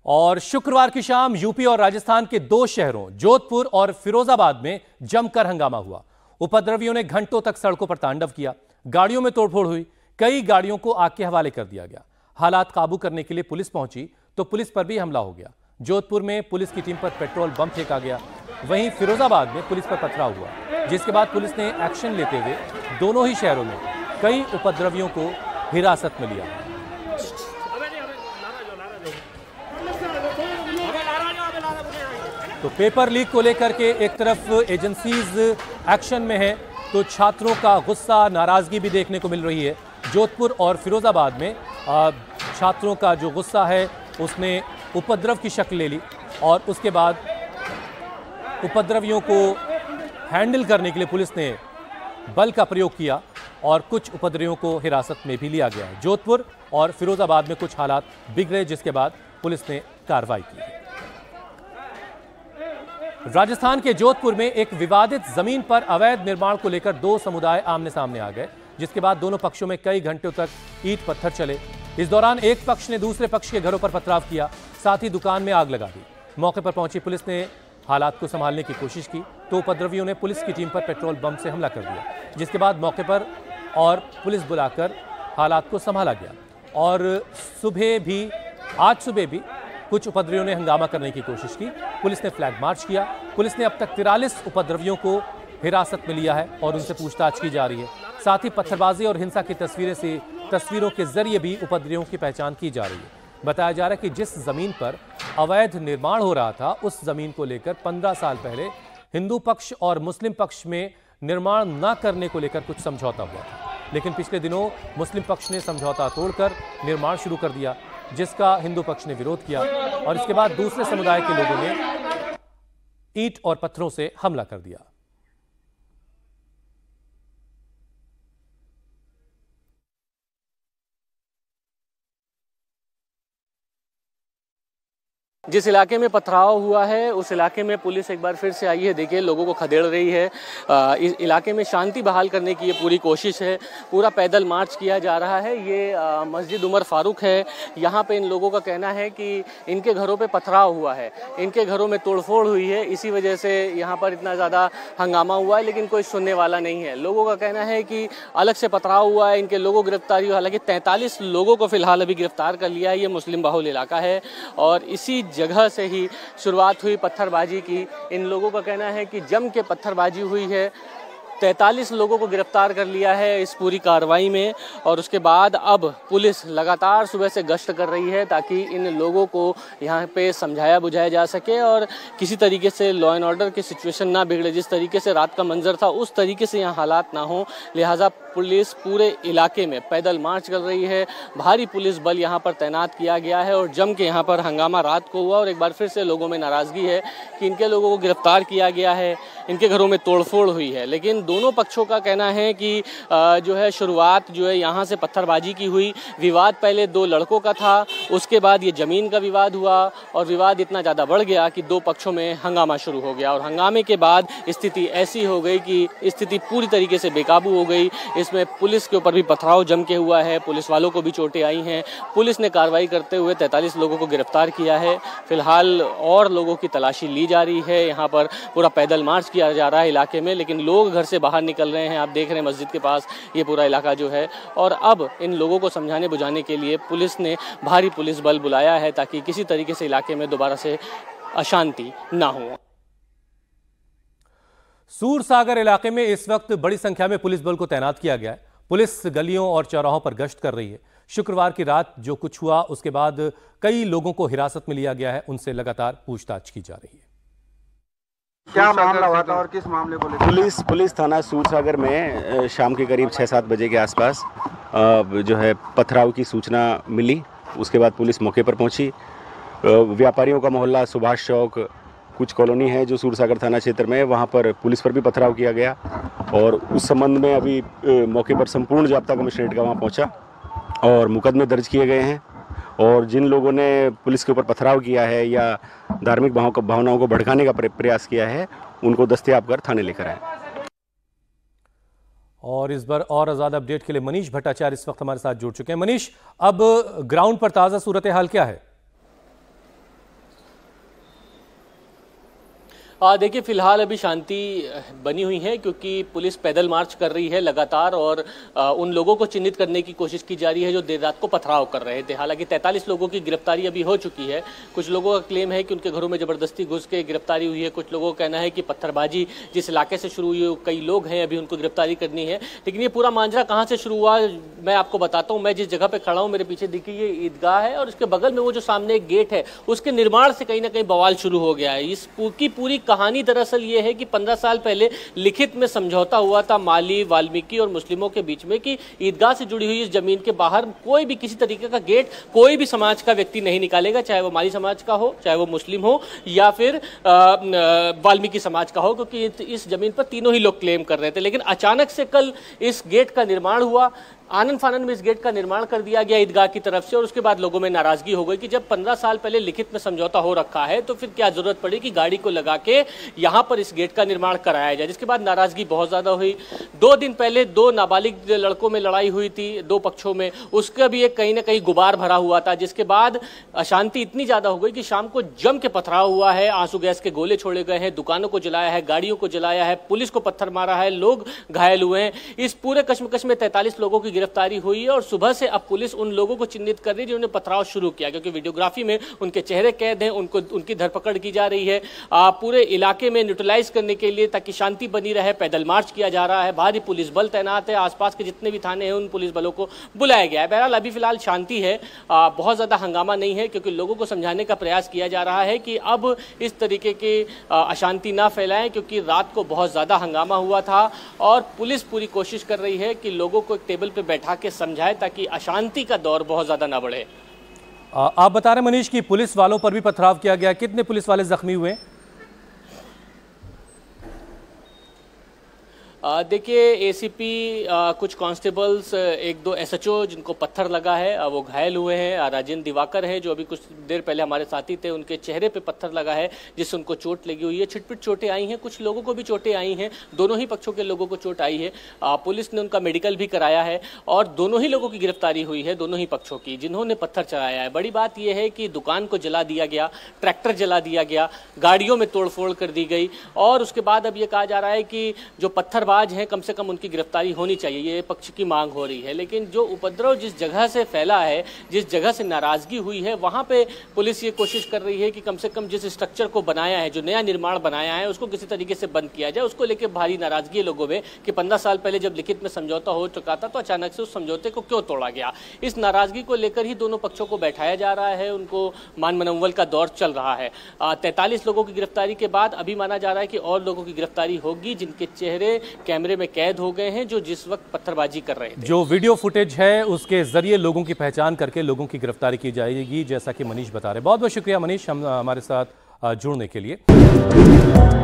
और शुक्रवार की शाम यूपी और राजस्थान के दो शहरों जोधपुर और फिरोजाबाद में जमकर हंगामा हुआ। उपद्रवियों ने घंटों तक सड़कों पर तांडव किया, गाड़ियों में तोड़फोड़ हुई, कई गाड़ियों को आग के हवाले कर दिया गया। हालात काबू करने के लिए पुलिस पहुंची तो पुलिस पर भी हमला हो गया। जोधपुर में पुलिस की टीम पर पेट्रोल बम फेंका गया, वहीं फिरोजाबाद में पुलिस पर पथराव हुआ, जिसके बाद पुलिस ने एक्शन लेते हुए दोनों ही शहरों में कई उपद्रवियों को हिरासत में लिया। तो पेपर लीक को लेकर के एक तरफ एजेंसीज एक्शन में है तो छात्रों का गुस्सा, नाराजगी भी देखने को मिल रही है। जोधपुर और फिरोजाबाद में छात्रों का जो गुस्सा है उसने उपद्रव की शक्ल ले ली और उसके बाद उपद्रवियों को हैंडल करने के लिए पुलिस ने बल का प्रयोग किया और कुछ उपद्रवियों को हिरासत में भी लिया गया है। जोधपुर और फिरोजाबाद में कुछ हालात बिगड़े, जिसके बाद पुलिस ने कार्रवाई की है। राजस्थान के जोधपुर में एक विवादित जमीन पर अवैध निर्माण को लेकर दो समुदाय आमने सामने आ गए, जिसके बाद दोनों पक्षों में कई घंटों तक ईंट पत्थर चले। इस दौरान एक पक्ष ने दूसरे पक्ष के घरों पर पथराव किया, साथ ही दुकान में आग लगा दी। मौके पर पहुंची पुलिस ने हालात को संभालने की कोशिश की तो उपद्रवियों ने पुलिस की टीम पर पेट्रोल बम से हमला कर दिया, जिसके बाद मौके पर और पुलिस बुलाकर हालात को संभाला गया। और आज सुबह भी कुछ उपद्रवियों ने हंगामा करने की कोशिश की। पुलिस ने फ्लैग मार्च किया। पुलिस ने अब तक 43 उपद्रवियों को हिरासत में लिया है और उनसे पूछताछ की जा रही है। साथ ही पत्थरबाजी और हिंसा की तस्वीरों के जरिए भी उपद्रवियों की पहचान की जा रही है। बताया जा रहा है कि जिस जमीन पर अवैध निर्माण हो रहा था उस जमीन को लेकर 15 साल पहले हिंदू पक्ष और मुस्लिम पक्ष में निर्माण न करने को लेकर कुछ समझौता हुआ था, लेकिन पिछले दिनों मुस्लिम पक्ष ने समझौता तोड़कर निर्माण शुरू कर दिया, जिसका हिंदू पक्ष ने विरोध किया और इसके बाद दूसरे समुदाय के लोगों ने ईंट और पत्थरों से हमला कर दिया। जिस इलाके में पथराव हुआ है उस इलाके में पुलिस एक बार फिर से आई है। देखिए, लोगों को खदेड़ रही है। इस इलाके में शांति बहाल करने की ये पूरी कोशिश है। पूरा पैदल मार्च किया जा रहा है। ये मस्जिद उमर फारूक है। यहाँ पे इन लोगों का कहना है कि इनके घरों पे पथराव हुआ है, इनके घरों में तोड़फोड़ हुई है, इसी वजह से यहाँ पर इतना ज़्यादा हंगामा हुआ है, लेकिन कोई सुनने वाला नहीं है। लोगों का कहना है कि अलग से पथराव हुआ है, इनके लोगों गिरफ्तारी हुई। हालांकि 43 लोगों को फिलहाल अभी गिरफ्तार कर लिया है। ये मुस्लिम बाहुल इलाका है और इसी जगह से ही शुरुआत हुई पत्थरबाजी की। इन लोगों का कहना है कि जम के पत्थरबाजी हुई है। 43 लोगों को गिरफ्तार कर लिया है इस पूरी कार्रवाई में और उसके बाद अब पुलिस लगातार सुबह से गश्त कर रही है ताकि इन लोगों को यहाँ पे समझाया बुझाया जा सके और किसी तरीके से लॉ एंड ऑर्डर की सिचुएशन ना बिगड़े। जिस तरीके से रात का मंजर था उस तरीके से यहाँ हालात ना हो, लिहाजा पुलिस पूरे इलाके में पैदल मार्च कर रही है। भारी पुलिस बल यहाँ पर तैनात किया गया है और जम के यहाँ पर हंगामा रात को हुआ और एक बार फिर से लोगों में नाराज़गी है कि इनके लोगों को गिरफ्तार किया गया है, इनके घरों में तोड़फोड़ हुई है। लेकिन दोनों पक्षों का कहना है कि जो है शुरुआत जो है यहाँ से पत्थरबाजी की हुई। विवाद पहले दो लड़कों का था, उसके बाद ये ज़मीन का विवाद हुआ और विवाद इतना ज़्यादा बढ़ गया कि दो पक्षों में हंगामा शुरू हो गया और हंगामे के बाद स्थिति ऐसी हो गई कि स्थिति पूरी तरीके से बेकाबू हो गई। इसमें पुलिस के ऊपर भी पथराव जम के हुआ है, पुलिस वालों को भी चोटें आई हैं। पुलिस ने कार्रवाई करते हुए 43 लोगों को गिरफ्तार किया है। फिलहाल और लोगों की तलाशी ली जा रही है। यहाँ पर पूरा पैदल मार्च किया जा रहा है इलाके में, लेकिन लोग घर से बाहर निकल रहे हैं। आप देख रहे हैं मस्जिद के पास ये पूरा इलाका जो है। और अब इन लोगों को समझाने बुझाने के लिए पुलिस ने भारी पुलिस बल बुलाया है ताकि किसी तरीके से इलाके में दोबारा से अशांति ना हो। सूरसागर इलाके में इस वक्त बड़ी संख्या में पुलिस बल को तैनात किया गया है। पुलिस गलियों और चौराहों पर गश्त कर रही है। शुक्रवार की रात जो कुछ हुआ उसके बाद कई लोगों को हिरासत में लिया गया है, उनसे लगातार पूछताछ की जा रही है। क्या मामला हुआ था और किस मामले को लेकर? पुलिस थाना सूरसागर में शाम के करीब 6-7 बजे के आसपास जो है पथराव की सूचना मिली। उसके बाद पुलिस मौके पर पहुंची। व्यापारियों का मोहल्ला सुभाष चौक कुछ कॉलोनी है जो सूरसागर थाना क्षेत्र में, वहां पर पुलिस पर भी पथराव किया गया और उस संबंध में अभी मौके पर संपूर्ण जाब्ता कमिश्नरेट का वहां पहुंचा और मुकदमे दर्ज किए गए हैं। और जिन लोगों ने पुलिस के ऊपर पथराव किया है या धार्मिक भावनाओं को भड़काने का प्रयास किया है उनको दस्तयाब कर थाने लेकर आए। और इस बार और आज़ाद अपडेट के लिए मनीष भट्टाचार्य इस वक्त हमारे साथ जुड़ चुके हैं। मनीष, अब ग्राउंड पर ताज़ा सूरत हाल क्या है? देखिए फिलहाल अभी शांति बनी हुई है क्योंकि पुलिस पैदल मार्च कर रही है लगातार और उन लोगों को चिन्हित करने की कोशिश की जा रही है जो देर रात को पथराव कर रहे थे। हालांकि 43 लोगों की गिरफ्तारी अभी हो चुकी है। कुछ लोगों का क्लेम है कि उनके घरों में जबरदस्ती घुस के गिरफ्तारी हुई है। कुछ लोगों का कहना है कि पत्थरबाजी जिस इलाके से शुरू हुई, कई लोग हैं अभी उनको गिरफ्तारी करनी है। लेकिन ये पूरा मांझरा कहाँ से शुरू हुआ मैं आपको बताता हूँ। मैं जिस जगह पर खड़ा हूँ मेरे पीछे देखिए ये ईदगाह है और उसके बगल में वो जो सामने एक गेट है उसके निर्माण से कहीं ना कहीं बवाल शुरू हो गया है। इस पूरी कहानी दरअसल ये है कि 15 साल पहले लिखित में समझौता हुआ था माली, वाल्मीकि और मुस्लिमों के बीच में कि ईदगाह से जुड़ी हुई इस जमीन के बाहर कोई भी किसी तरीके का गेट कोई भी समाज का व्यक्ति नहीं निकालेगा, चाहे वो माली समाज का हो, चाहे वो मुस्लिम हो या फिर वाल्मीकि समाज का हो, क्योंकि इस जमीन पर तीनों ही लोग क्लेम कर रहे थे। लेकिन अचानक से कल इस गेट का निर्माण हुआ, आनन फानन में इस गेट का निर्माण कर दिया गया ईदगाह की तरफ से और उसके बाद लोगों में नाराजगी हो गई कि जब 15 साल पहले लिखित में समझौता हो रखा है तो फिर क्या जरूरत पड़ी कि गाड़ी को लगा के यहां पर इस गेट का निर्माण कराया जाए। जिसके बाद नाराजगी बहुत ज्यादा हुई। 2 दिन पहले 2 नाबालिग लड़कों में लड़ाई हुई थी 2 पक्षों में, उसका भी एक कहीं ना कहीं गुबार भरा हुआ था। जिसके बाद अशांति इतनी ज्यादा हो गई कि शाम को जम के पथराव हुआ है, आंसू गैस के गोले छोड़े गए हैं, दुकानों को जलाया है, गाड़ियों को जलाया है, पुलिस को पत्थर मारा है, लोग घायल हुए हैं। इस पूरे कश्मकश में 43 लोगों की गिरफ्तारी हुई है और सुबह से अब पुलिस उन लोगों को चिन्हित कर रही है जिन्होंने पथराव शुरू किया, क्योंकि वीडियोग्राफी में उनके चेहरे कैद हैं, उनकी धरपकड़ की जा रही है। पूरे इलाके में न्यूट्रलाइज करने के लिए ताकि शांति बनी रहे पैदल मार्च किया जा रहा है। भारी पुलिस बल तैनात है, आसपास के जितने भी थाने हैं उन पुलिस बलों को बुलाया गया है। बहरहाल अभी फिलहाल शांति है, बहुत ज्यादा हंगामा नहीं है क्योंकि लोगों को समझाने का प्रयास किया जा रहा है कि अब इस तरीके की अशांति ना फैलाएं, क्योंकि रात को बहुत ज्यादा हंगामा हुआ था और पुलिस पूरी कोशिश कर रही है कि लोगों को एक टेबल पर बैठा के समझाए ताकि अशांति का दौर बहुत ज्यादा ना बढ़े। आप बता रहे मनीष कि पुलिस वालों पर भी पथराव किया गया, कितने पुलिस वाले जख्मी हुए? देखिए एसीपी, कुछ कांस्टेबल्स, 1-2 एसएचओ जिनको पत्थर लगा है वो घायल हुए हैं। राजेंद्र दिवाकर है जो अभी कुछ देर पहले हमारे साथी थे, उनके चेहरे पे पत्थर लगा है जिससे उनको चोट लगी हुई है। छिटपिट चोटें आई हैं, कुछ लोगों को भी चोटें आई हैं, दोनों ही पक्षों के लोगों को चोट आई है। पुलिस ने उनका मेडिकल भी कराया है और दोनों ही लोगों की गिरफ्तारी हुई है, दोनों ही पक्षों की, जिन्होंने पत्थर चलाया है। बड़ी बात यह है कि दुकान को जला दिया गया, ट्रैक्टर जला दिया गया, गाड़ियों में तोड़फोड़ कर दी गई और उसके बाद अब ये कहा जा रहा है कि जो पत्थर है कम से कम उनकी गिरफ्तारी होनी चाहिए, ये पक्ष की मांग हो रही है। लेकिन जो उपद्रव जिस जगह से फैला है, जिस जगह से नाराजगी हुई है, वहां पे पुलिस ये कोशिश कर रही है कि कम से कम जिस स्ट्रक्चर को बनाया है, जो नया निर्माण बनाया है, उसको किसी तरीके से बंद किया जाए। उसको लेकर भारी नाराजगी है लोगों में कि 15 साल पहले जब लिखित में समझौता हो चुका था तो अचानक से उस समझौते को क्यों तोड़ा गया। इस नाराजगी को लेकर ही दोनों पक्षों को बैठाया जा रहा है, उनको मान मनोवल का दौर चल रहा है। 43 लोगों की गिरफ्तारी के बाद अभी माना जा रहा है कि और लोगों की गिरफ्तारी होगी जिनके चेहरे कैमरे में कैद हो गए हैं, जो जिस वक्त पत्थरबाजी कर रहे थे। जो वीडियो फुटेज है उसके जरिए लोगों की पहचान करके लोगों की गिरफ्तारी की जाएगी, जैसा कि मनीष बता रहे। बहुत बहुत शुक्रिया मनीष हमारे साथ जुड़ने के लिए।